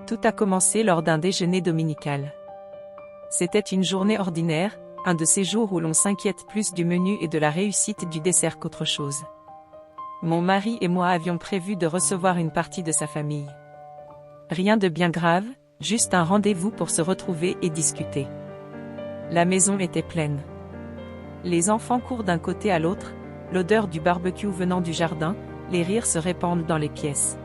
Tout a commencé lors d'un déjeuner dominical. C'était une journée ordinaire, un de ces jours où l'on s'inquiète plus du menu et de la réussite du dessert qu'autre chose. Mon mari et moi avions prévu de recevoir une partie de sa famille. Rien de bien grave, juste un rendez-vous pour se retrouver et discuter. La maison était pleine. Les enfants courent d'un côté à l'autre, l'odeur du barbecue venant du jardin, les rires se répandent dans les pièces.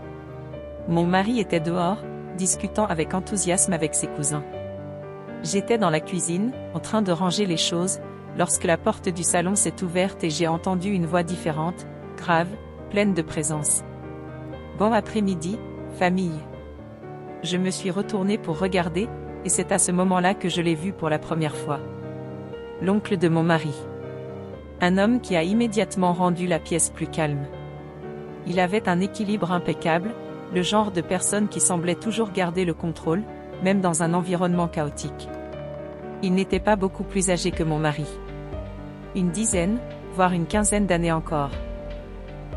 Mon mari était dehors, discutant avec enthousiasme avec ses cousins. J'étais dans la cuisine, en train de ranger les choses, lorsque la porte du salon s'est ouverte et j'ai entendu une voix différente, grave, pleine de présence. Bon après-midi, famille. Je me suis retournée pour regarder, et c'est à ce moment-là que je l'ai vu pour la première fois. L'oncle de mon mari. Un homme qui a immédiatement rendu la pièce plus calme. Il avait un équilibre impeccable, le genre de personne qui semblait toujours garder le contrôle, même dans un environnement chaotique. Il n'était pas beaucoup plus âgé que mon mari. Une dizaine, voire une quinzaine d'années encore.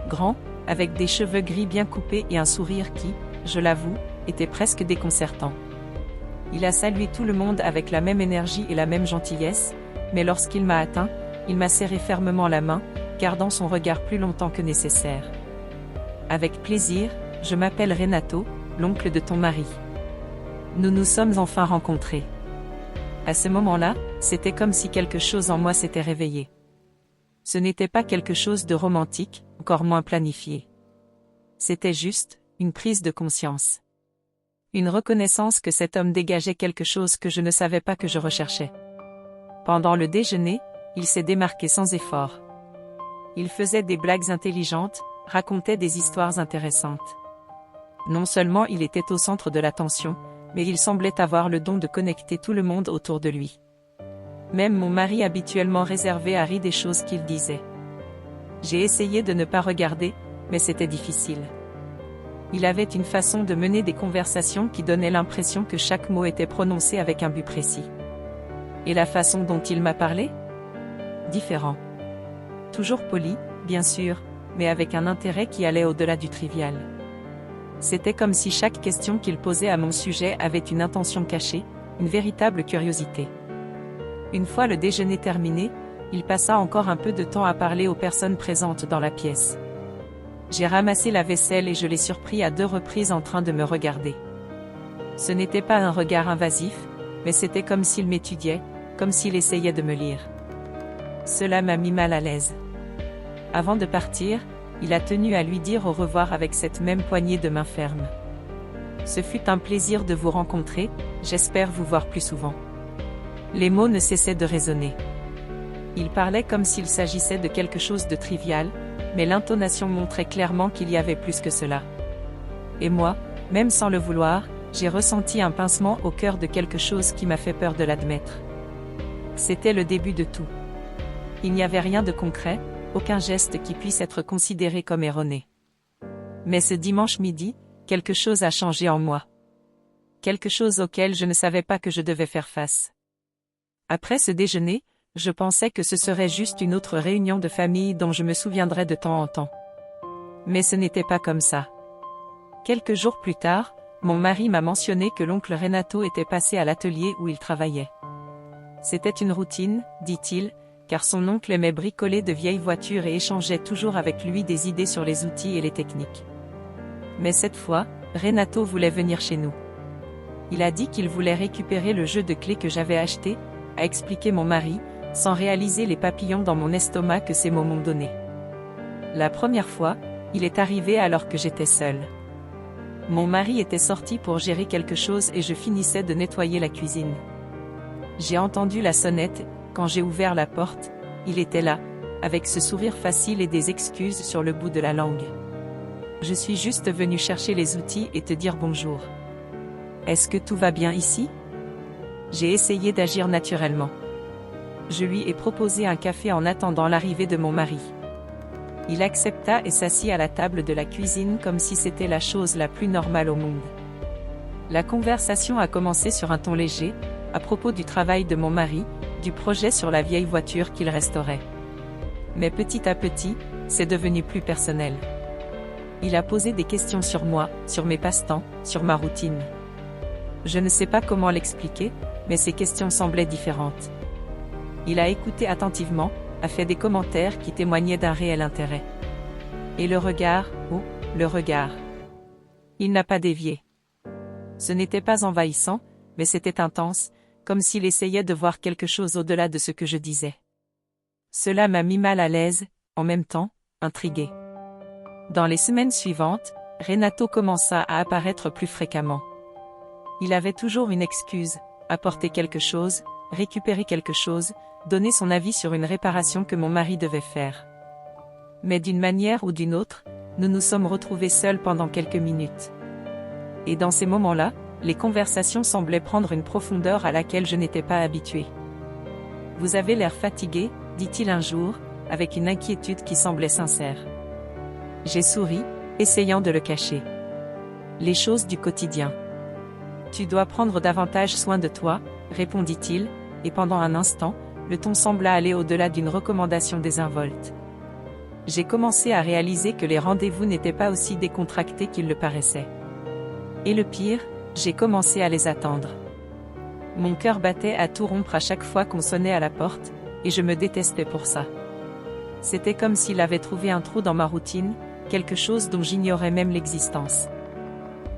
Grand, avec des cheveux gris bien coupés et un sourire qui, je l'avoue, était presque déconcertant. Il a salué tout le monde avec la même énergie et la même gentillesse, mais lorsqu'il m'a atteint, il m'a serré fermement la main, gardant son regard plus longtemps que nécessaire. Avec plaisir, je m'appelle Renato, l'oncle de ton mari. Nous nous sommes enfin rencontrés. À ce moment-là, c'était comme si quelque chose en moi s'était réveillé. Ce n'était pas quelque chose de romantique, encore moins planifié. C'était juste, une prise de conscience. Une reconnaissance que cet homme dégageait quelque chose que je ne savais pas que je recherchais. Pendant le déjeuner, il s'est démarqué sans effort. Il faisait des blagues intelligentes, racontait des histoires intéressantes. Non seulement il était au centre de l'attention, mais il semblait avoir le don de connecter tout le monde autour de lui. Même mon mari habituellement réservé a ri des choses qu'il disait. J'ai essayé de ne pas regarder, mais c'était difficile. Il avait une façon de mener des conversations qui donnait l'impression que chaque mot était prononcé avec un but précis. Et la façon dont il m'a parlé ? Différent. Toujours poli, bien sûr, mais avec un intérêt qui allait au-delà du trivial. C'était comme si chaque question qu'il posait à mon sujet avait une intention cachée, une véritable curiosité. Une fois le déjeuner terminé, il passa encore un peu de temps à parler aux personnes présentes dans la pièce. J'ai ramassé la vaisselle et je l'ai surpris à 2 reprises en train de me regarder. Ce n'était pas un regard invasif, mais c'était comme s'il m'étudiait, comme s'il essayait de me lire. Cela m'a mis mal à l'aise. Avant de partir, il a tenu à lui dire au revoir avec cette même poignée de main ferme. Ce fut un plaisir de vous rencontrer, j'espère vous voir plus souvent. Les mots ne cessaient de résonner. Il parlait comme s'il s'agissait de quelque chose de trivial, mais l'intonation montrait clairement qu'il y avait plus que cela. Et moi, même sans le vouloir, j'ai ressenti un pincement au cœur de quelque chose qui m'a fait peur de l'admettre. C'était le début de tout. Il n'y avait rien de concret, aucun geste qui puisse être considéré comme erroné. Mais ce dimanche midi, quelque chose a changé en moi. Quelque chose auquel je ne savais pas que je devais faire face. Après ce déjeuner, je pensais que ce serait juste une autre réunion de famille dont je me souviendrais de temps en temps. Mais ce n'était pas comme ça. Quelques jours plus tard, mon mari m'a mentionné que l'oncle Renato était passé à l'atelier où il travaillait. C'était une routine, dit-il, car son oncle aimait bricoler de vieilles voitures et échangeait toujours avec lui des idées sur les outils et les techniques. Mais cette fois, Renato voulait venir chez nous. Il a dit qu'il voulait récupérer le jeu de clés que j'avais acheté, a expliqué mon mari, sans réaliser les papillons dans mon estomac que ces mots m'ont donné. La première fois, il est arrivé alors que j'étais seule. Mon mari était sorti pour gérer quelque chose et je finissais de nettoyer la cuisine. J'ai entendu la sonnette. Quand j'ai ouvert la porte, il était là, avec ce sourire facile et des excuses sur le bout de la langue. Je suis juste venue chercher les outils et te dire bonjour. Est-ce que tout va bien ici ? J'ai essayé d'agir naturellement. Je lui ai proposé un café en attendant l'arrivée de mon mari. Il accepta et s'assit à la table de la cuisine comme si c'était la chose la plus normale au monde. La conversation a commencé sur un ton léger, à propos du travail de mon mari, du projet sur la vieille voiture qu'il restaurait. Mais petit à petit, c'est devenu plus personnel. Il a posé des questions sur moi, sur mes passe-temps, sur ma routine. Je ne sais pas comment l'expliquer, mais ses questions semblaient différentes. Il a écouté attentivement, a fait des commentaires qui témoignaient d'un réel intérêt. Et le regard, oh, le regard. Il n'a pas dévié. Ce n'était pas envahissant, mais c'était intense, comme s'il essayait de voir quelque chose au-delà de ce que je disais. Cela m'a mis mal à l'aise, en même temps, intrigué. Dans les semaines suivantes, Renato commença à apparaître plus fréquemment. Il avait toujours une excuse, apporter quelque chose, récupérer quelque chose, donner son avis sur une réparation que mon mari devait faire. Mais d'une manière ou d'une autre, nous nous sommes retrouvés seuls pendant quelques minutes. Et dans ces moments-là, les conversations semblaient prendre une profondeur à laquelle je n'étais pas habitué. « Vous avez l'air fatigué », dit-il un jour, avec une inquiétude qui semblait sincère. J'ai souri, essayant de le cacher. Les choses du quotidien. « Tu dois prendre davantage soin de toi », répondit-il, et pendant un instant, le ton sembla aller au-delà d'une recommandation désinvolte. J'ai commencé à réaliser que les rendez-vous n'étaient pas aussi décontractés qu'ils le paraissaient. Et le pire, j'ai commencé à les attendre. Mon cœur battait à tout rompre à chaque fois qu'on sonnait à la porte, et je me détestais pour ça. C'était comme s'il avait trouvé un trou dans ma routine, quelque chose dont j'ignorais même l'existence.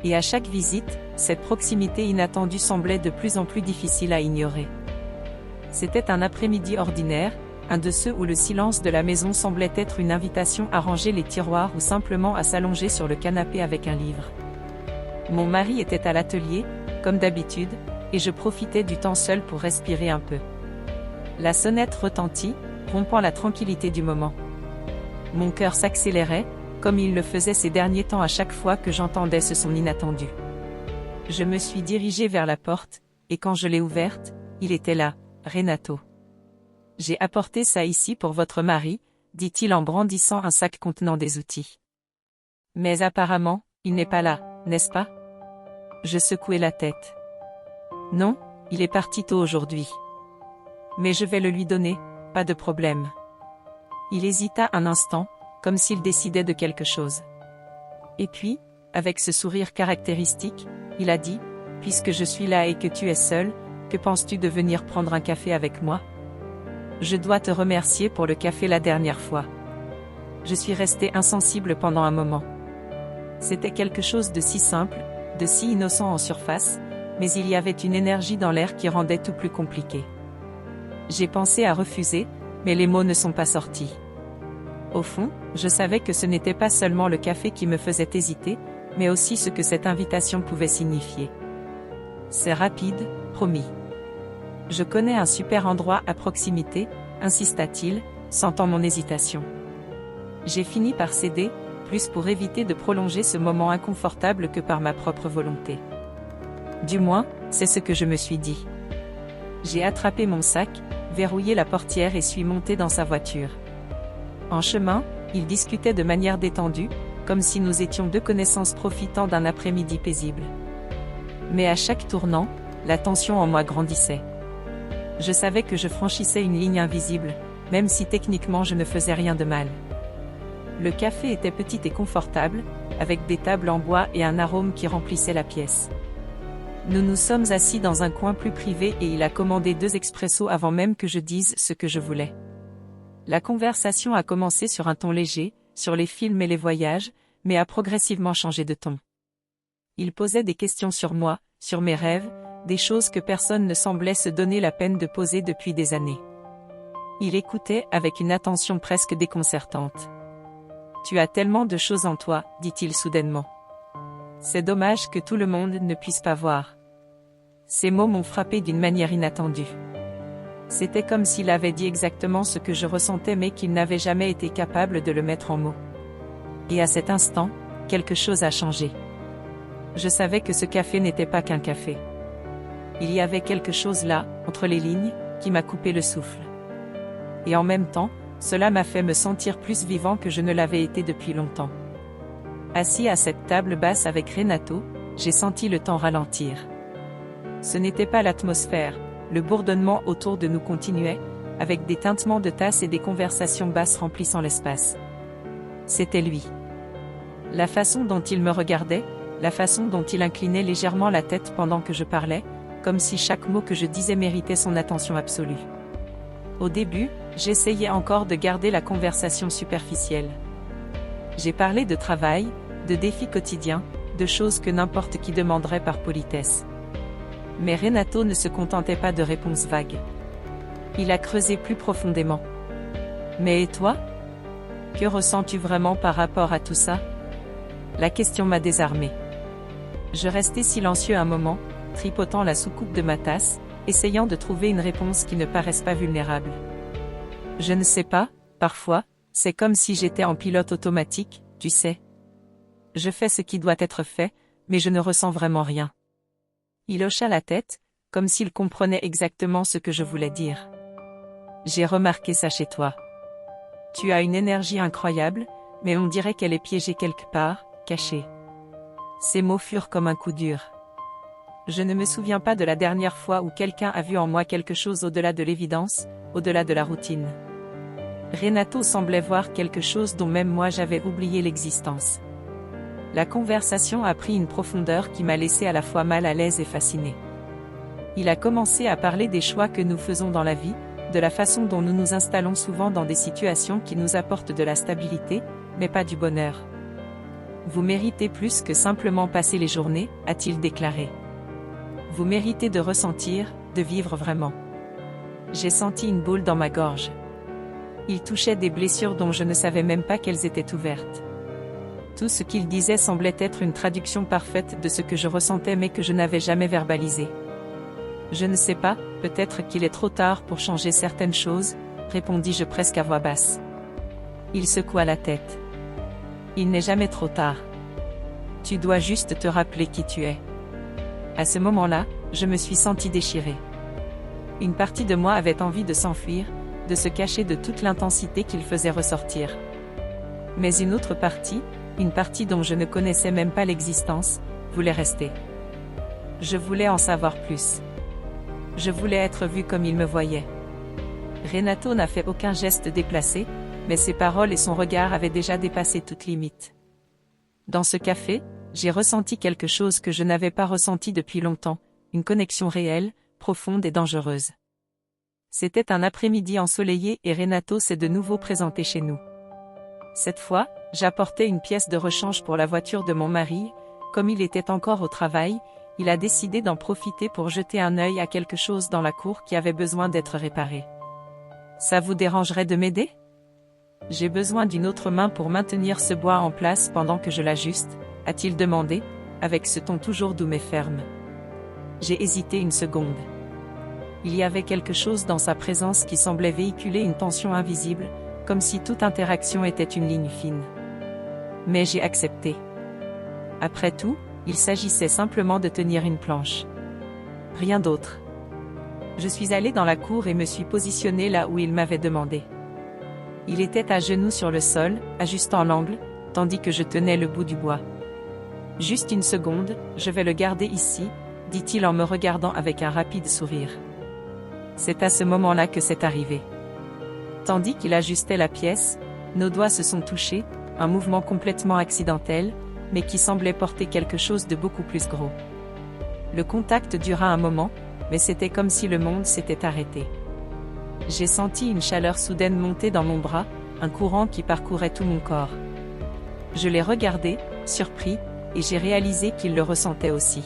Et à chaque visite, cette proximité inattendue semblait de plus en plus difficile à ignorer. C'était un après-midi ordinaire, un de ceux où le silence de la maison semblait être une invitation à ranger les tiroirs ou simplement à s'allonger sur le canapé avec un livre. Mon mari était à l'atelier, comme d'habitude, et je profitais du temps seul pour respirer un peu. La sonnette retentit, rompant la tranquillité du moment. Mon cœur s'accélérait, comme il le faisait ces derniers temps à chaque fois que j'entendais ce son inattendu. Je me suis dirigée vers la porte, et quand je l'ai ouverte, il était là, Renato. « J'ai apporté ça ici pour votre mari », dit-il en brandissant un sac contenant des outils. « Mais apparemment, il n'est pas là, n'est-ce pas ?» Je secouai la tête. « Non, il est parti tôt aujourd'hui. Mais je vais le lui donner, pas de problème. » Il hésita un instant, comme s'il décidait de quelque chose. Et puis, avec ce sourire caractéristique, il a dit, « Puisque je suis là et que tu es seul, que penses-tu de venir prendre un café avec moi ? Je dois te remercier pour le café la dernière fois. » Je suis resté insensible pendant un moment. C'était quelque chose de si simple, de si innocent en surface, mais il y avait une énergie dans l'air qui rendait tout plus compliqué. J'ai pensé à refuser, mais les mots ne sont pas sortis. Au fond, je savais que ce n'était pas seulement le café qui me faisait hésiter, mais aussi ce que cette invitation pouvait signifier. « C'est rapide, promis. Je connais un super endroit à proximité, » insista-t-il, sentant mon hésitation. J'ai fini par céder, plus pour éviter de prolonger ce moment inconfortable que par ma propre volonté. Du moins, c'est ce que je me suis dit. J'ai attrapé mon sac, verrouillé la portière et suis monté dans sa voiture. En chemin, il discutait de manière détendue, comme si nous étions deux connaissances profitant d'un après-midi paisible. Mais à chaque tournant, la tension en moi grandissait. Je savais que je franchissais une ligne invisible, même si techniquement je ne faisais rien de mal. Le café était petit et confortable, avec des tables en bois et un arôme qui remplissait la pièce. Nous nous sommes assis dans un coin plus privé et il a commandé 2 expressos avant même que je dise ce que je voulais. La conversation a commencé sur un ton léger, sur les films et les voyages, mais a progressivement changé de ton. Il posait des questions sur moi, sur mes rêves, des choses que personne ne semblait se donner la peine de poser depuis des années. Il écoutait avec une attention presque déconcertante. « Tu as tellement de choses en toi, » dit-il soudainement. « C'est dommage que tout le monde ne puisse pas voir. » Ces mots m'ont frappé d'une manière inattendue. C'était comme s'il avait dit exactement ce que je ressentais mais qu'il n'avait jamais été capable de le mettre en mots. Et à cet instant, quelque chose a changé. Je savais que ce café n'était pas qu'un café. Il y avait quelque chose là, entre les lignes, qui m'a coupé le souffle. Et en même temps, cela m'a fait me sentir plus vivant que je ne l'avais été depuis longtemps. Assis à cette table basse avec Renato, j'ai senti le temps ralentir. Ce n'était pas l'atmosphère, le bourdonnement autour de nous continuait, avec des tintements de tasses et des conversations basses remplissant l'espace. C'était lui. La façon dont il me regardait, la façon dont il inclinait légèrement la tête pendant que je parlais, comme si chaque mot que je disais méritait son attention absolue. Au début, j'essayais encore de garder la conversation superficielle. J'ai parlé de travail, de défis quotidiens, de choses que n'importe qui demanderait par politesse. Mais Renato ne se contentait pas de réponses vagues. Il a creusé plus profondément. Mais et toi? Que ressens-tu vraiment par rapport à tout ça? La question m'a désarmé. Je restai silencieux un moment, tripotant la soucoupe de ma tasse, essayant de trouver une réponse qui ne paraisse pas vulnérable. Je ne sais pas, parfois, c'est comme si j'étais en pilote automatique, tu sais. Je fais ce qui doit être fait, mais je ne ressens vraiment rien. Il hocha la tête, comme s'il comprenait exactement ce que je voulais dire. J'ai remarqué ça chez toi. Tu as une énergie incroyable, mais on dirait qu'elle est piégée quelque part, cachée. Ces mots furent comme un coup dur. Je ne me souviens pas de la dernière fois où quelqu'un a vu en moi quelque chose au-delà de l'évidence, au-delà de la routine. Renato semblait voir quelque chose dont même moi j'avais oublié l'existence. La conversation a pris une profondeur qui m'a laissé à la fois mal à l'aise et fasciné. Il a commencé à parler des choix que nous faisons dans la vie, de la façon dont nous nous installons souvent dans des situations qui nous apportent de la stabilité, mais pas du bonheur. Vous méritez plus que simplement passer les journées, a-t-il déclaré. Vous méritez de ressentir, de vivre vraiment. J'ai senti une boule dans ma gorge. Il touchait des blessures dont je ne savais même pas qu'elles étaient ouvertes. Tout ce qu'il disait semblait être une traduction parfaite de ce que je ressentais mais que je n'avais jamais verbalisé. Je ne sais pas, peut-être qu'il est trop tard pour changer certaines choses, répondis-je presque à voix basse. Il secoua la tête. Il n'est jamais trop tard. Tu dois juste te rappeler qui tu es. À ce moment-là, je me suis sentie déchirée. Une partie de moi avait envie de s'enfuir, de se cacher de toute l'intensité qu'il faisait ressortir. Mais une autre partie, une partie dont je ne connaissais même pas l'existence, voulait rester. Je voulais en savoir plus. Je voulais être vue comme il me voyait. Renato n'a fait aucun geste déplacé, mais ses paroles et son regard avaient déjà dépassé toute limite. Dans ce café, j'ai ressenti quelque chose que je n'avais pas ressenti depuis longtemps, une connexion réelle, profonde et dangereuse. C'était un après-midi ensoleillé et Renato s'est de nouveau présenté chez nous. Cette fois, j'apportais une pièce de rechange pour la voiture de mon mari. Comme il était encore au travail, il a décidé d'en profiter pour jeter un œil à quelque chose dans la cour qui avait besoin d'être réparé. Ça vous dérangerait de m'aider? J'ai besoin d'une autre main pour maintenir ce bois en place pendant que je l'ajuste, a-t-il demandé, avec ce ton toujours doux mais ferme. J'ai hésité une seconde. Il y avait quelque chose dans sa présence qui semblait véhiculer une tension invisible, comme si toute interaction était une ligne fine. Mais j'ai accepté. Après tout, il s'agissait simplement de tenir une planche. Rien d'autre. Je suis allé dans la cour et me suis positionné là où il m'avait demandé. Il était à genoux sur le sol, ajustant l'angle, tandis que je tenais le bout du bois. Juste une seconde, je vais le garder ici, dit-il en me regardant avec un rapide sourire. C'est à ce moment-là que c'est arrivé. Tandis qu'il ajustait la pièce, nos doigts se sont touchés, un mouvement complètement accidentel, mais qui semblait porter quelque chose de beaucoup plus gros. Le contact dura un moment, mais c'était comme si le monde s'était arrêté. J'ai senti une chaleur soudaine monter dans mon bras, un courant qui parcourait tout mon corps. Je l'ai regardé, surpris, et j'ai réalisé qu'il le ressentait aussi.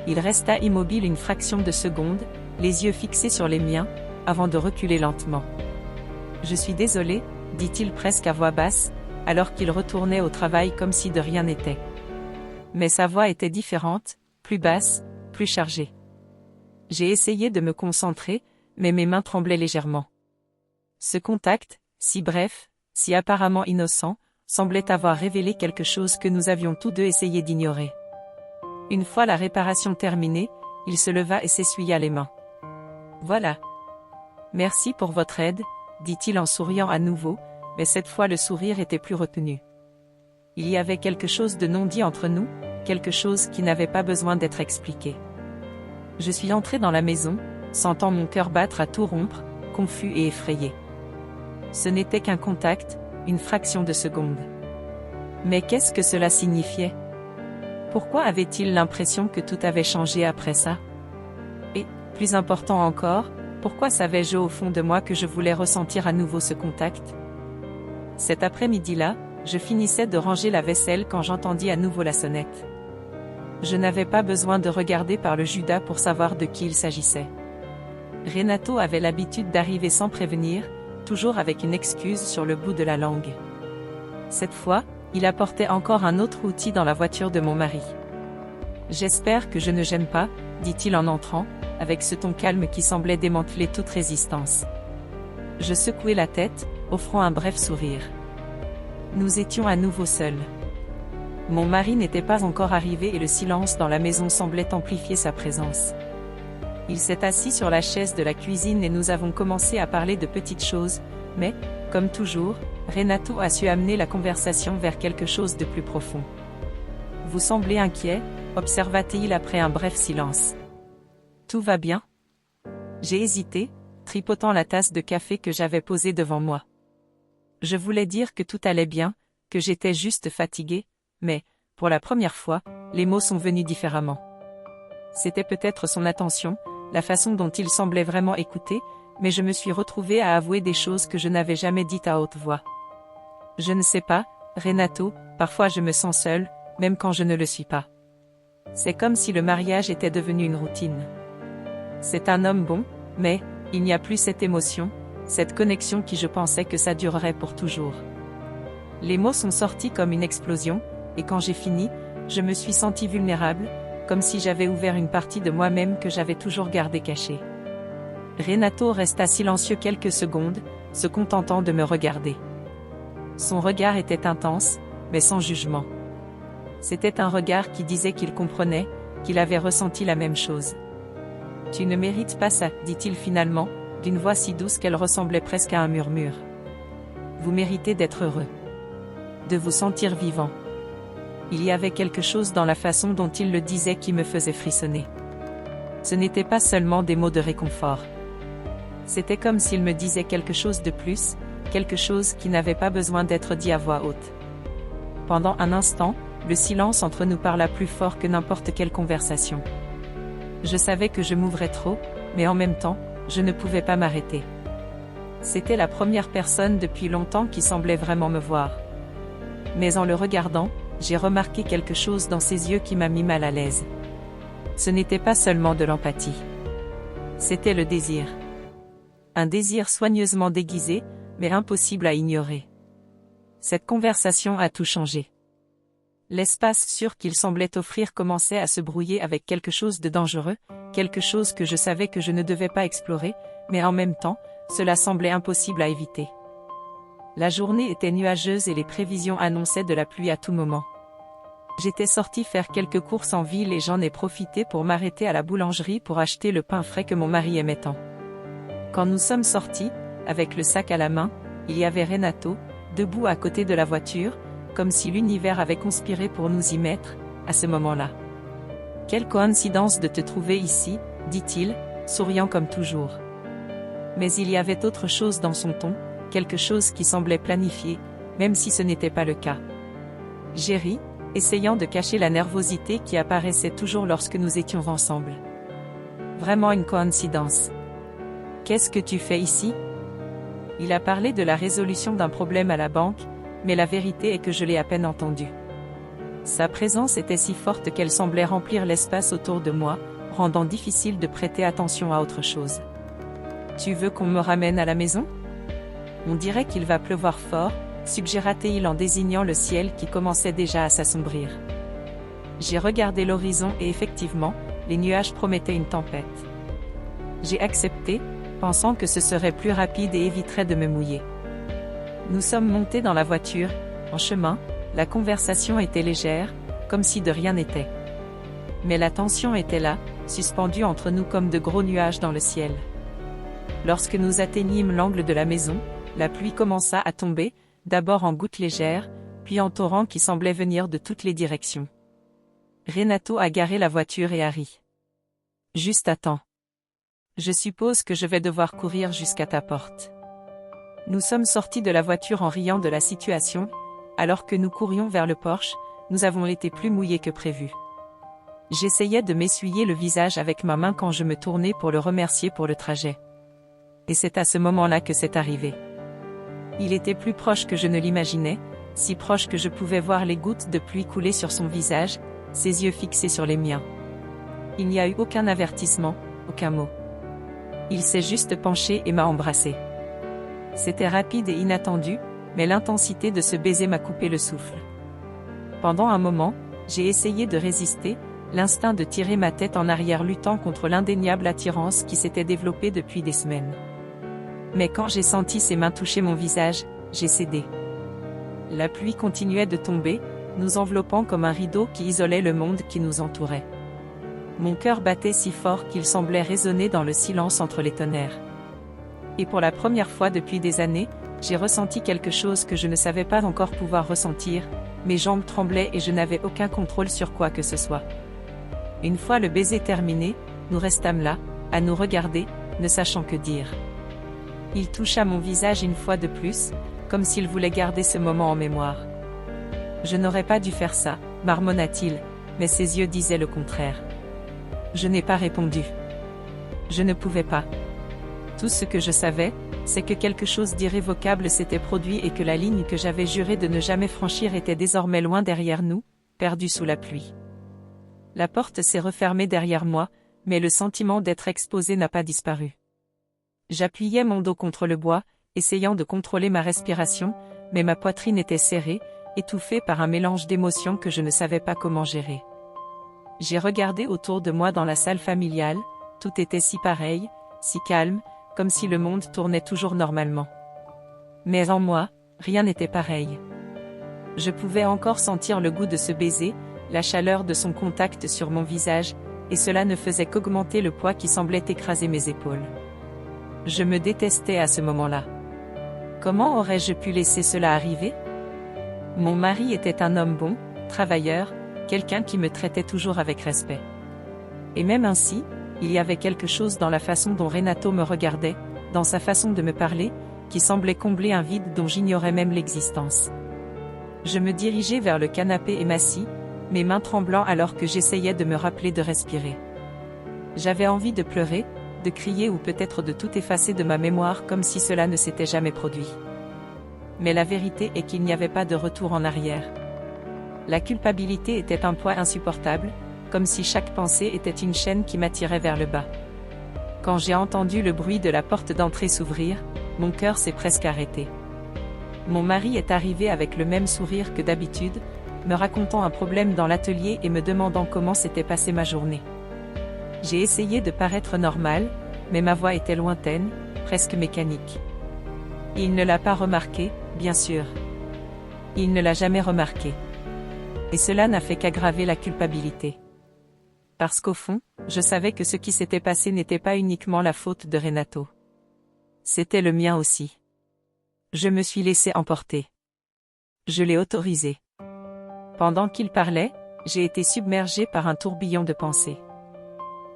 Il resta immobile une fraction de seconde, les yeux fixés sur les miens, avant de reculer lentement. « Je suis désolé, dit-il presque à voix basse, alors qu'il retournait au travail comme si de rien n'était. Mais sa voix était différente, plus basse, plus chargée. J'ai essayé de me concentrer, mais mes mains tremblaient légèrement. Ce contact, si bref, si apparemment innocent, semblait avoir révélé quelque chose que nous avions tous deux essayé d'ignorer. Une fois la réparation terminée, il se leva et s'essuya les mains. « Voilà. Merci pour votre aide, » dit-il en souriant à nouveau, mais cette fois le sourire était plus retenu. Il y avait quelque chose de non dit entre nous, quelque chose qui n'avait pas besoin d'être expliqué. Je suis entré dans la maison, sentant mon cœur battre à tout rompre, confus et effrayé. Ce n'était qu'un contact, une fraction de seconde. Mais qu'est-ce que cela signifiait? Pourquoi avait-il l'impression que tout avait changé après ça? Et, plus important encore, pourquoi savais-je au fond de moi que je voulais ressentir à nouveau ce contact? Cet après-midi-là, je finissais de ranger la vaisselle quand j'entendis à nouveau la sonnette. Je n'avais pas besoin de regarder par le Judas pour savoir de qui il s'agissait. Renato avait l'habitude d'arriver sans prévenir, toujours avec une excuse sur le bout de la langue. Cette fois, il apportait encore un autre outil dans la voiture de mon mari. « J'espère que je ne gêne pas », dit-il en entrant, avec ce ton calme qui semblait démanteler toute résistance. Je secouai la tête, offrant un bref sourire. Nous étions à nouveau seuls. Mon mari n'était pas encore arrivé et le silence dans la maison semblait amplifier sa présence. Il s'est assis sur la chaise de la cuisine et nous avons commencé à parler de petites choses, mais, comme toujours, Renato a su amener la conversation vers quelque chose de plus profond. « Vous semblez inquiet », observa-t-il après un bref silence. « Tout va bien ?» J'ai hésité, tripotant la tasse de café que j'avais posée devant moi. Je voulais dire que tout allait bien, que j'étais juste fatigué, mais, pour la première fois, les mots sont venus différemment. C'était peut-être son attention, la façon dont il semblait vraiment écouter, mais je me suis retrouvée à avouer des choses que je n'avais jamais dites à haute voix. Je ne sais pas, Renato, parfois je me sens seule, même quand je ne le suis pas. C'est comme si le mariage était devenu une routine. C'est un homme bon, mais, il n'y a plus cette émotion, cette connexion qui je pensais que ça durerait pour toujours. Les mots sont sortis comme une explosion, et quand j'ai fini, je me suis sentie vulnérable, comme si j'avais ouvert une partie de moi-même que j'avais toujours gardée cachée. Renato resta silencieux quelques secondes, se contentant de me regarder. Son regard était intense, mais sans jugement. C'était un regard qui disait qu'il comprenait, qu'il avait ressenti la même chose. « Tu ne mérites pas ça, » dit-il finalement, d'une voix si douce qu'elle ressemblait presque à un murmure. « Vous méritez d'être heureux. De vous sentir vivant. » Il y avait quelque chose dans la façon dont il le disait qui me faisait frissonner. Ce n'était pas seulement des mots de réconfort. C'était comme s'il me disait quelque chose de plus, quelque chose qui n'avait pas besoin d'être dit à voix haute. Pendant un instant, le silence entre nous parla plus fort que n'importe quelle conversation. Je savais que je m'ouvrais trop, mais en même temps, je ne pouvais pas m'arrêter. C'était la première personne depuis longtemps qui semblait vraiment me voir. Mais en le regardant, j'ai remarqué quelque chose dans ses yeux qui m'a mis mal à l'aise. Ce n'était pas seulement de l'empathie. C'était le désir. Un désir soigneusement déguisé, mais impossible à ignorer. Cette conversation a tout changé. L'espace sûr qu'il semblait offrir commençait à se brouiller avec quelque chose de dangereux, quelque chose que je savais que je ne devais pas explorer, mais en même temps, cela semblait impossible à éviter. La journée était nuageuse et les prévisions annonçaient de la pluie à tout moment. J'étais sortie faire quelques courses en ville et j'en ai profité pour m'arrêter à la boulangerie pour acheter le pain frais que mon mari aimait tant. Quand nous sommes sortis, avec le sac à la main, il y avait Renato, debout à côté de la voiture, comme si l'univers avait conspiré pour nous y mettre, à ce moment-là. « Quelle coïncidence de te trouver ici », dit-il, souriant comme toujours. Mais il y avait autre chose dans son ton, quelque chose qui semblait planifié, même si ce n'était pas le cas. J'ai ri, essayant de cacher la nervosité qui apparaissait toujours lorsque nous étions ensemble. Vraiment une coïncidence. « Qu'est-ce que tu fais ici ?» Il a parlé de la résolution d'un problème à la banque, mais la vérité est que je l'ai à peine entendu. Sa présence était si forte qu'elle semblait remplir l'espace autour de moi, rendant difficile de prêter attention à autre chose. « Tu veux qu'on me ramène à la maison ? On dirait qu'il va pleuvoir fort, » suggéra-t-il en désignant le ciel qui commençait déjà à s'assombrir. J'ai regardé l'horizon et effectivement, les nuages promettaient une tempête. J'ai accepté, pensant que ce serait plus rapide et éviterait de me mouiller. Nous sommes montés dans la voiture, en chemin, la conversation était légère, comme si de rien n'était. Mais la tension était là, suspendue entre nous comme de gros nuages dans le ciel. Lorsque nous atteignîmes l'angle de la maison, la pluie commença à tomber, d'abord en gouttes légères, puis en torrent qui semblait venir de toutes les directions. Renato a garé la voiture et a ri. « Juste à temps. Je suppose que je vais devoir courir jusqu'à ta porte. » Nous sommes sortis de la voiture en riant de la situation, alors que nous courions vers le porche, nous avons été plus mouillés que prévu. J'essayais de m'essuyer le visage avec ma main quand je me tournais pour le remercier pour le trajet. Et c'est à ce moment-là que c'est arrivé. Il était plus proche que je ne l'imaginais, si proche que je pouvais voir les gouttes de pluie couler sur son visage, ses yeux fixés sur les miens. Il n'y a eu aucun avertissement, aucun mot. Il s'est juste penché et m'a embrassé. C'était rapide et inattendu, mais l'intensité de ce baiser m'a coupé le souffle. Pendant un moment, j'ai essayé de résister, l'instinct de tirer ma tête en arrière luttant contre l'indéniable attirance qui s'était développée depuis des semaines. Mais quand j'ai senti ses mains toucher mon visage, j'ai cédé. La pluie continuait de tomber, nous enveloppant comme un rideau qui isolait le monde qui nous entourait. Mon cœur battait si fort qu'il semblait résonner dans le silence entre les tonnerres. Et pour la première fois depuis des années, j'ai ressenti quelque chose que je ne savais pas encore pouvoir ressentir, mes jambes tremblaient et je n'avais aucun contrôle sur quoi que ce soit. Une fois le baiser terminé, nous restâmes là, à nous regarder, ne sachant que dire. Il toucha mon visage une fois de plus, comme s'il voulait garder ce moment en mémoire. Je n'aurais pas dû faire ça, marmonna-t-il, mais ses yeux disaient le contraire. Je n'ai pas répondu. Je ne pouvais pas. Tout ce que je savais, c'est que quelque chose d'irrévocable s'était produit et que la ligne que j'avais juré de ne jamais franchir était désormais loin derrière nous, perdue sous la pluie. La porte s'est refermée derrière moi, mais le sentiment d'être exposé n'a pas disparu. J'appuyais mon dos contre le bois, essayant de contrôler ma respiration, mais ma poitrine était serrée, étouffée par un mélange d'émotions que je ne savais pas comment gérer. J'ai regardé autour de moi dans la salle familiale, tout était si pareil, si calme, comme si le monde tournait toujours normalement. Mais en moi, rien n'était pareil. Je pouvais encore sentir le goût de ce baiser, la chaleur de son contact sur mon visage, et cela ne faisait qu'augmenter le poids qui semblait écraser mes épaules. Je me détestais à ce moment-là. Comment aurais-je pu laisser cela arriver? Mon mari était un homme bon, travailleur, quelqu'un qui me traitait toujours avec respect. Et même ainsi, il y avait quelque chose dans la façon dont Renato me regardait, dans sa façon de me parler, qui semblait combler un vide dont j'ignorais même l'existence. Je me dirigeais vers le canapé et m'assis, mes mains tremblant alors que j'essayais de me rappeler de respirer. J'avais envie de pleurer, de crier ou peut-être de tout effacer de ma mémoire comme si cela ne s'était jamais produit. Mais la vérité est qu'il n'y avait pas de retour en arrière. La culpabilité était un poids insupportable, comme si chaque pensée était une chaîne qui m'attirait vers le bas. Quand j'ai entendu le bruit de la porte d'entrée s'ouvrir, mon cœur s'est presque arrêté. Mon mari est arrivé avec le même sourire que d'habitude, me racontant un problème dans l'atelier et me demandant comment s'était passée ma journée. J'ai essayé de paraître normal, mais ma voix était lointaine, presque mécanique. Il ne l'a pas remarqué, bien sûr. Il ne l'a jamais remarqué. Et cela n'a fait qu'aggraver la culpabilité. Parce qu'au fond, je savais que ce qui s'était passé n'était pas uniquement la faute de Renato. C'était le mien aussi. Je me suis laissé emporter. Je l'ai autorisé. Pendant qu'il parlait, j'ai été submergée par un tourbillon de pensées.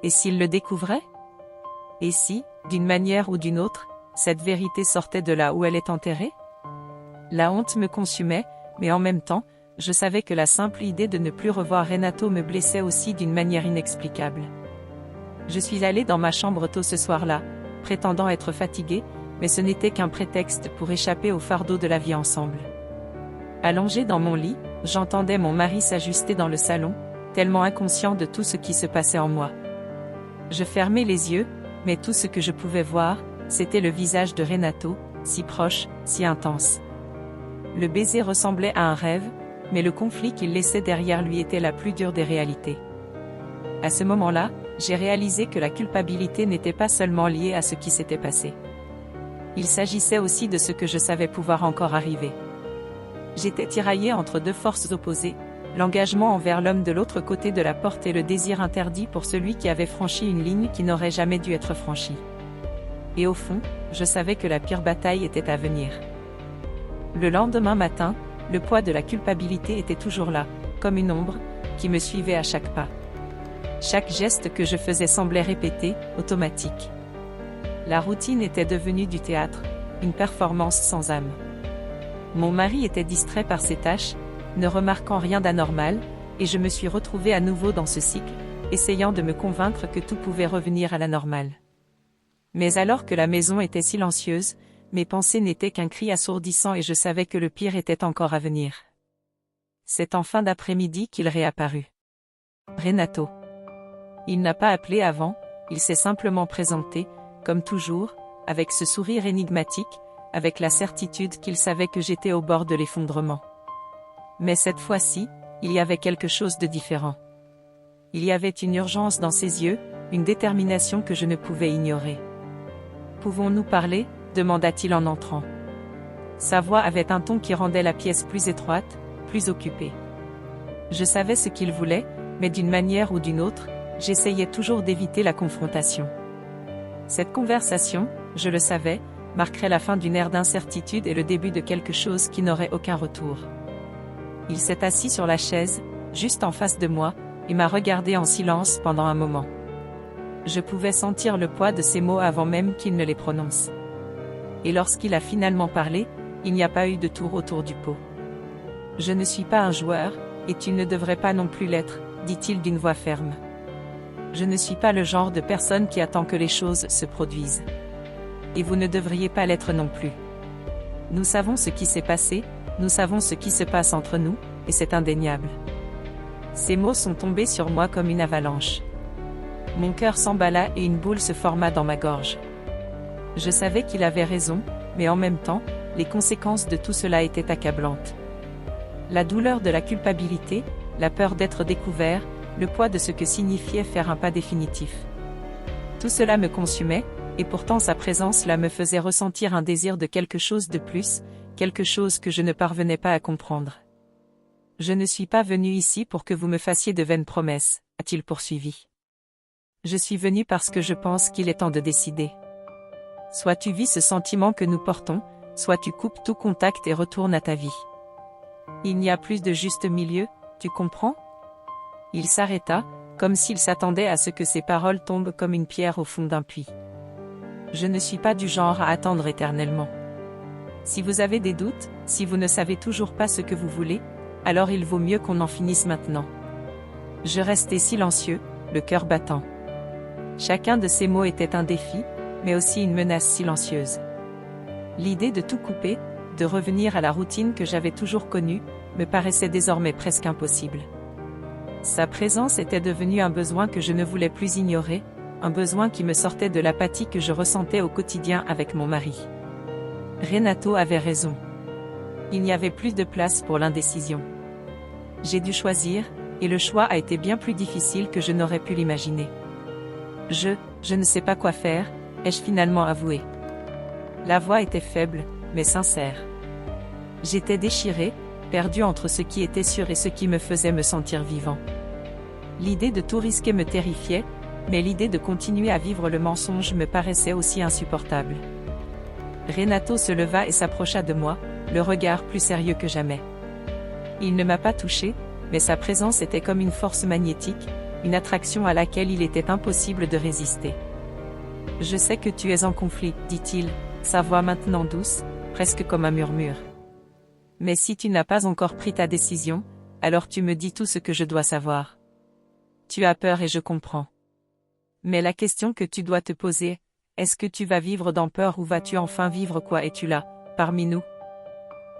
Et s'il le découvrait? Et si, d'une manière ou d'une autre, cette vérité sortait de là où elle est enterrée? La honte me consumait, mais en même temps, je savais que la simple idée de ne plus revoir Renato me blessait aussi d'une manière inexplicable. Je suis allée dans ma chambre tôt ce soir-là, prétendant être fatiguée, mais ce n'était qu'un prétexte pour échapper au fardeau de la vie ensemble. Allongée dans mon lit, j'entendais mon mari s'ajuster dans le salon, tellement inconscient de tout ce qui se passait en moi. Je fermais les yeux, mais tout ce que je pouvais voir, c'était le visage de Renato, si proche, si intense. Le baiser ressemblait à un rêve, mais le conflit qu'il laissait derrière lui était la plus dure des réalités. À ce moment-là, j'ai réalisé que la culpabilité n'était pas seulement liée à ce qui s'était passé. Il s'agissait aussi de ce que je savais pouvoir encore arriver. J'étais tiraillée entre deux forces opposées, l'engagement envers l'homme de l'autre côté de la porte et le désir interdit pour celui qui avait franchi une ligne qui n'aurait jamais dû être franchie. Et au fond, je savais que la pire bataille était à venir. Le lendemain matin, le poids de la culpabilité était toujours là, comme une ombre, qui me suivait à chaque pas. Chaque geste que je faisais semblait répété, automatique. La routine était devenue du théâtre, une performance sans âme. Mon mari était distrait par ses tâches, ne remarquant rien d'anormal, et je me suis retrouvée à nouveau dans ce cycle, essayant de me convaincre que tout pouvait revenir à la normale. Mais alors que la maison était silencieuse, mes pensées n'étaient qu'un cri assourdissant et je savais que le pire était encore à venir. C'est en fin d'après-midi qu'il réapparut. Renato. Il n'a pas appelé avant, il s'est simplement présenté, comme toujours, avec ce sourire énigmatique, avec la certitude qu'il savait que j'étais au bord de l'effondrement. Mais cette fois-ci, il y avait quelque chose de différent. Il y avait une urgence dans ses yeux, une détermination que je ne pouvais ignorer. « Pouvons-nous parler ?» demanda-t-il en entrant. Sa voix avait un ton qui rendait la pièce plus étroite, plus occupée. Je savais ce qu'il voulait, mais d'une manière ou d'une autre, j'essayais toujours d'éviter la confrontation. Cette conversation, je le savais, marquerait la fin d'une ère d'incertitude et le début de quelque chose qui n'aurait aucun retour. Il s'est assis sur la chaise, juste en face de moi, et m'a regardé en silence pendant un moment. Je pouvais sentir le poids de ses mots avant même qu'il ne les prononce. Et lorsqu'il a finalement parlé, il n'y a pas eu de tour autour du pot. « Je ne suis pas un joueur, et tu ne devrais pas non plus l'être, dit-il d'une voix ferme. Je ne suis pas le genre de personne qui attend que les choses se produisent. Et vous ne devriez pas l'être non plus. Nous savons ce qui s'est passé, nous savons ce qui se passe entre nous, et c'est indéniable. » Ces mots sont tombés sur moi comme une avalanche. Mon cœur s'emballa et une boule se forma dans ma gorge. Je savais qu'il avait raison, mais en même temps, les conséquences de tout cela étaient accablantes. La douleur de la culpabilité, la peur d'être découvert, le poids de ce que signifiait faire un pas définitif. Tout cela me consumait, et pourtant sa présence là me faisait ressentir un désir de quelque chose de plus, quelque chose que je ne parvenais pas à comprendre. « Je ne suis pas venu ici pour que vous me fassiez de vaines promesses, a-t-il poursuivi. Je suis venu parce que je pense qu'il est temps de décider. Soit tu vis ce sentiment que nous portons, soit tu coupes tout contact et retournes à ta vie. Il n'y a plus de juste milieu, tu comprends ? » Il s'arrêta, comme s'il s'attendait à ce que ses paroles tombent comme une pierre au fond d'un puits. Je ne suis pas du genre à attendre éternellement. Si vous avez des doutes, si vous ne savez toujours pas ce que vous voulez, alors il vaut mieux qu'on en finisse maintenant. Je restai silencieux, le cœur battant. Chacun de ces mots était un défi, mais aussi une menace silencieuse. L'idée de tout couper, de revenir à la routine que j'avais toujours connue, me paraissait désormais presque impossible. Sa présence était devenue un besoin que je ne voulais plus ignorer, un besoin qui me sortait de l'apathie que je ressentais au quotidien avec mon mari. Renato avait raison. Il n'y avait plus de place pour l'indécision. J'ai dû choisir, et le choix a été bien plus difficile que je n'aurais pu l'imaginer. Je ne sais pas quoi faire, ai-je finalement avoué. La voix était faible, mais sincère. J'étais déchiré, perdu entre ce qui était sûr et ce qui me faisait me sentir vivant. L'idée de tout risquer me terrifiait, mais l'idée de continuer à vivre le mensonge me paraissait aussi insupportable. Renato se leva et s'approcha de moi, le regard plus sérieux que jamais. Il ne m'a pas touché, mais sa présence était comme une force magnétique, une attraction à laquelle il était impossible de résister. « Je sais que tu es en conflit, dit-il, sa voix maintenant douce, presque comme un murmure. Mais si tu n'as pas encore pris ta décision, alors tu me dis tout ce que je dois savoir. Tu as peur et je comprends. Mais la question que tu dois te poser, est-ce que tu vas vivre dans peur ou vas-tu enfin vivre quoi es-tu là, parmi nous ?»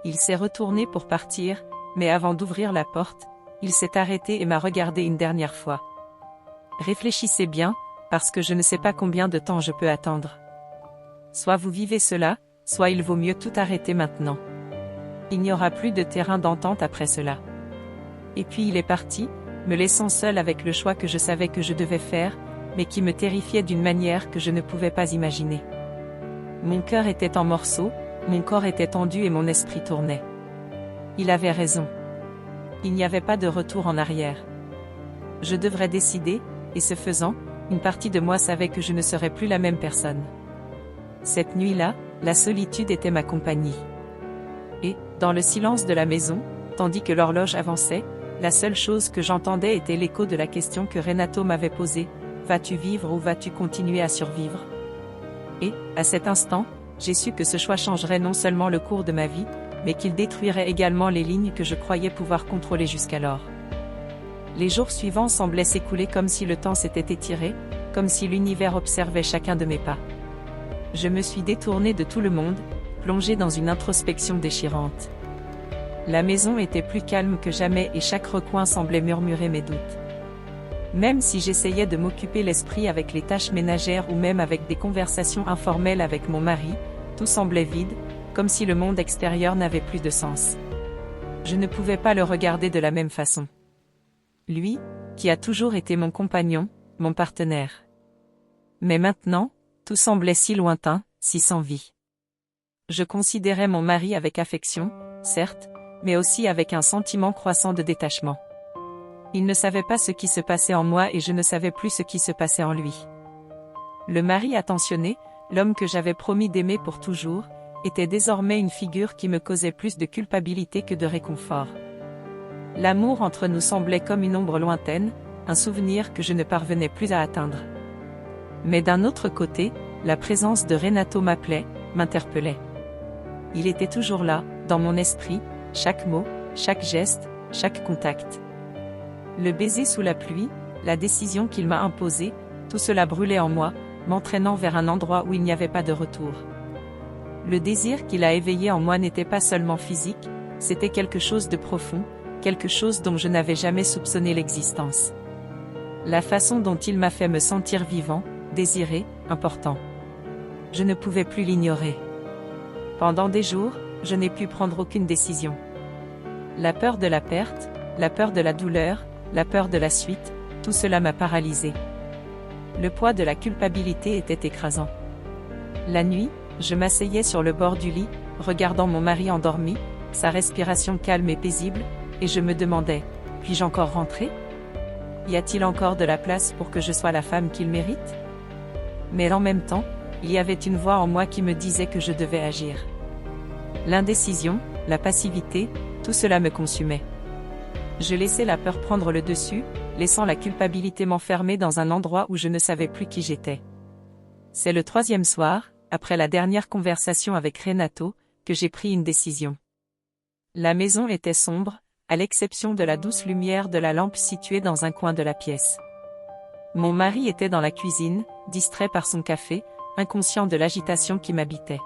Il s'est retourné pour partir, mais avant d'ouvrir la porte, il s'est arrêté et m'a regardé une dernière fois. « Réfléchissez bien, parce que je ne sais pas combien de temps je peux attendre. Soit vous vivez cela, soit il vaut mieux tout arrêter maintenant. Il n'y aura plus de terrain d'entente après cela. » Et puis il est parti, me laissant seul avec le choix que je savais que je devais faire, mais qui me terrifiait d'une manière que je ne pouvais pas imaginer. Mon cœur était en morceaux, mon corps était tendu et mon esprit tournait. Il avait raison. Il n'y avait pas de retour en arrière. Je devrais décider, et ce faisant, une partie de moi savait que je ne serais plus la même personne. Cette nuit-là, la solitude était ma compagnie. Et, dans le silence de la maison, tandis que l'horloge avançait, la seule chose que j'entendais était l'écho de la question que Renato m'avait posée, « Vas-tu vivre ou vas-tu continuer à survivre ?» Et, à cet instant, j'ai su que ce choix changerait non seulement le cours de ma vie, mais qu'il détruirait également les lignes que je croyais pouvoir contrôler jusqu'alors. Les jours suivants semblaient s'écouler comme si le temps s'était étiré, comme si l'univers observait chacun de mes pas. Je me suis détournée de tout le monde, plongée dans une introspection déchirante. La maison était plus calme que jamais et chaque recoin semblait murmurer mes doutes. Même si j'essayais de m'occuper l'esprit avec les tâches ménagères ou même avec des conversations informelles avec mon mari, tout semblait vide, comme si le monde extérieur n'avait plus de sens. Je ne pouvais pas le regarder de la même façon. Lui, qui a toujours été mon compagnon, mon partenaire. Mais maintenant, tout semblait si lointain, si sans vie. Je considérais mon mari avec affection, certes, mais aussi avec un sentiment croissant de détachement. Il ne savait pas ce qui se passait en moi et je ne savais plus ce qui se passait en lui. Le mari attentionné, l'homme que j'avais promis d'aimer pour toujours, était désormais une figure qui me causait plus de culpabilité que de réconfort. L'amour entre nous semblait comme une ombre lointaine, un souvenir que je ne parvenais plus à atteindre. Mais d'un autre côté, la présence de Renato m'appelait, m'interpellait. Il était toujours là, dans mon esprit, chaque mot, chaque geste, chaque contact. Le baiser sous la pluie, la décision qu'il m'a imposée, tout cela brûlait en moi, m'entraînant vers un endroit où il n'y avait pas de retour. Le désir qu'il a éveillé en moi n'était pas seulement physique, c'était quelque chose de profond, quelque chose dont je n'avais jamais soupçonné l'existence. La façon dont il m'a fait me sentir vivant, désiré, important. Je ne pouvais plus l'ignorer. Pendant des jours, je n'ai pu prendre aucune décision. La peur de la perte, la peur de la douleur, la peur de la suite, tout cela m'a paralysé. Le poids de la culpabilité était écrasant. La nuit, je m'asseyais sur le bord du lit, regardant mon mari endormi, sa respiration calme et paisible, et je me demandais, puis-je encore rentrer? Y a-t-il encore de la place pour que je sois la femme qu'il mérite? Mais en même temps, il y avait une voix en moi qui me disait que je devais agir. L'indécision, la passivité, tout cela me consumait. Je laissais la peur prendre le dessus, laissant la culpabilité m'enfermer dans un endroit où je ne savais plus qui j'étais. C'est le 3e soir, après la dernière conversation avec Renato, que j'ai pris une décision. La maison était sombre, à l'exception de la douce lumière de la lampe située dans un coin de la pièce. Mon mari était dans la cuisine, distrait par son café, inconscient de l'agitation qui m'habitait.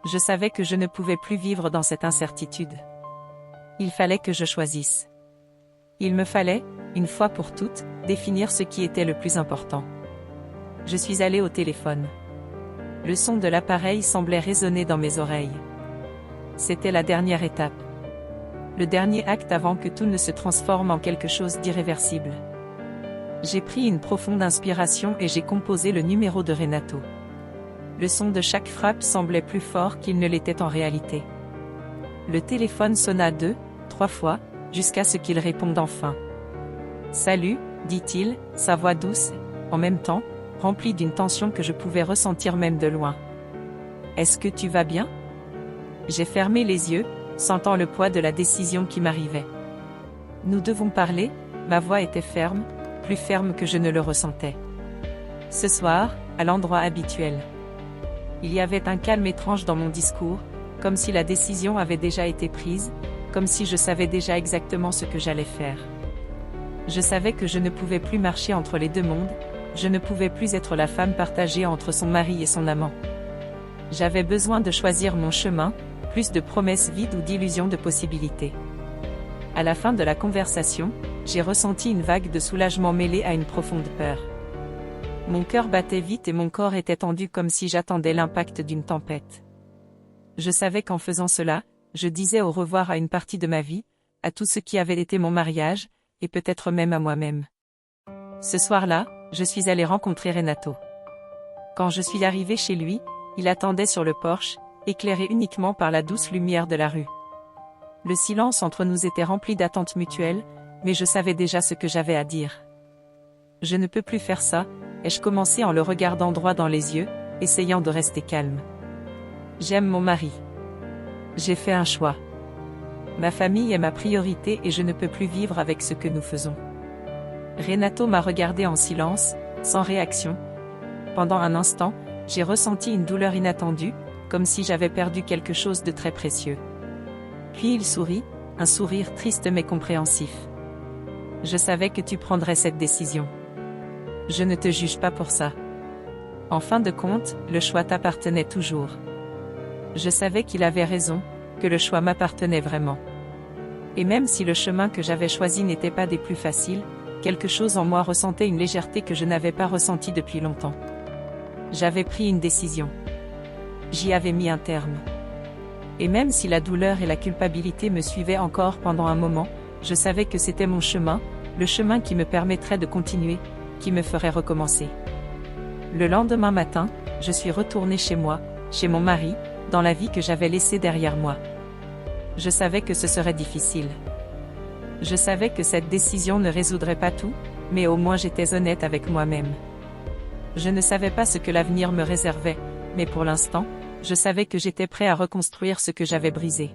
Je savais que je ne pouvais plus vivre dans cette incertitude. Il fallait que je choisisse. Il me fallait, une fois pour toutes, définir ce qui était le plus important. Je suis allée au téléphone. Le son de l'appareil semblait résonner dans mes oreilles. C'était la dernière étape. Le dernier acte avant que tout ne se transforme en quelque chose d'irréversible. J'ai pris une profonde inspiration et j'ai composé le numéro de Renato. Le son de chaque frappe semblait plus fort qu'il ne l'était en réalité. Le téléphone sonna 2, 3 fois, jusqu'à ce qu'il réponde enfin. « Salut », dit-il, sa voix douce, en même temps, remplie d'une tension que je pouvais ressentir même de loin. « Est-ce que tu vas bien ?» J'ai fermé les yeux, sentant le poids de la décision qui m'arrivait. « Nous devons parler », ma voix était ferme, plus ferme que je ne le ressentais. Ce soir, à l'endroit habituel. Il y avait un calme étrange dans mon discours, comme si la décision avait déjà été prise, comme si je savais déjà exactement ce que j'allais faire. Je savais que je ne pouvais plus marcher entre les deux mondes, je ne pouvais plus être la femme partagée entre son mari et son amant. J'avais besoin de choisir mon chemin, plus de promesses vides ou d'illusions de possibilités. À la fin de la conversation, j'ai ressenti une vague de soulagement mêlée à une profonde peur. Mon cœur battait vite et mon corps était tendu comme si j'attendais l'impact d'une tempête. Je savais qu'en faisant cela, je disais au revoir à une partie de ma vie, à tout ce qui avait été mon mariage, et peut-être même à moi-même. Ce soir-là, je suis allée rencontrer Renato. Quand je suis arrivée chez lui, il attendait sur le porche, éclairé uniquement par la douce lumière de la rue. Le silence entre nous était rempli d'attentes mutuelles, mais je savais déjà ce que j'avais à dire. « Je ne peux plus faire ça », ai-je commencé en le regardant droit dans les yeux, essayant de rester calme. J'aime mon mari. J'ai fait un choix. Ma famille est ma priorité et je ne peux plus vivre avec ce que nous faisons. Renato m'a regardé en silence, sans réaction. Pendant un instant, j'ai ressenti une douleur inattendue, comme si j'avais perdu quelque chose de très précieux. Puis il sourit, un sourire triste mais compréhensif. « Je savais que tu prendrais cette décision. Je ne te juge pas pour ça. En fin de compte, le choix t'appartenait toujours. Je savais qu'il avait raison, que le choix m'appartenait vraiment. Et même si le chemin que j'avais choisi n'était pas des plus faciles, quelque chose en moi ressentait une légèreté que je n'avais pas ressentie depuis longtemps. J'avais pris une décision. J'y avais mis un terme. Et même si la douleur et la culpabilité me suivaient encore pendant un moment, je savais que c'était mon chemin, le chemin qui me permettrait de continuer, qui me ferait recommencer. Le lendemain matin, je suis retournée chez moi, chez mon mari, dans la vie que j'avais laissée derrière moi. Je savais que ce serait difficile. Je savais que cette décision ne résoudrait pas tout, mais au moins j'étais honnête avec moi-même. Je ne savais pas ce que l'avenir me réservait, mais pour l'instant, je savais que j'étais prêt à reconstruire ce que j'avais brisé.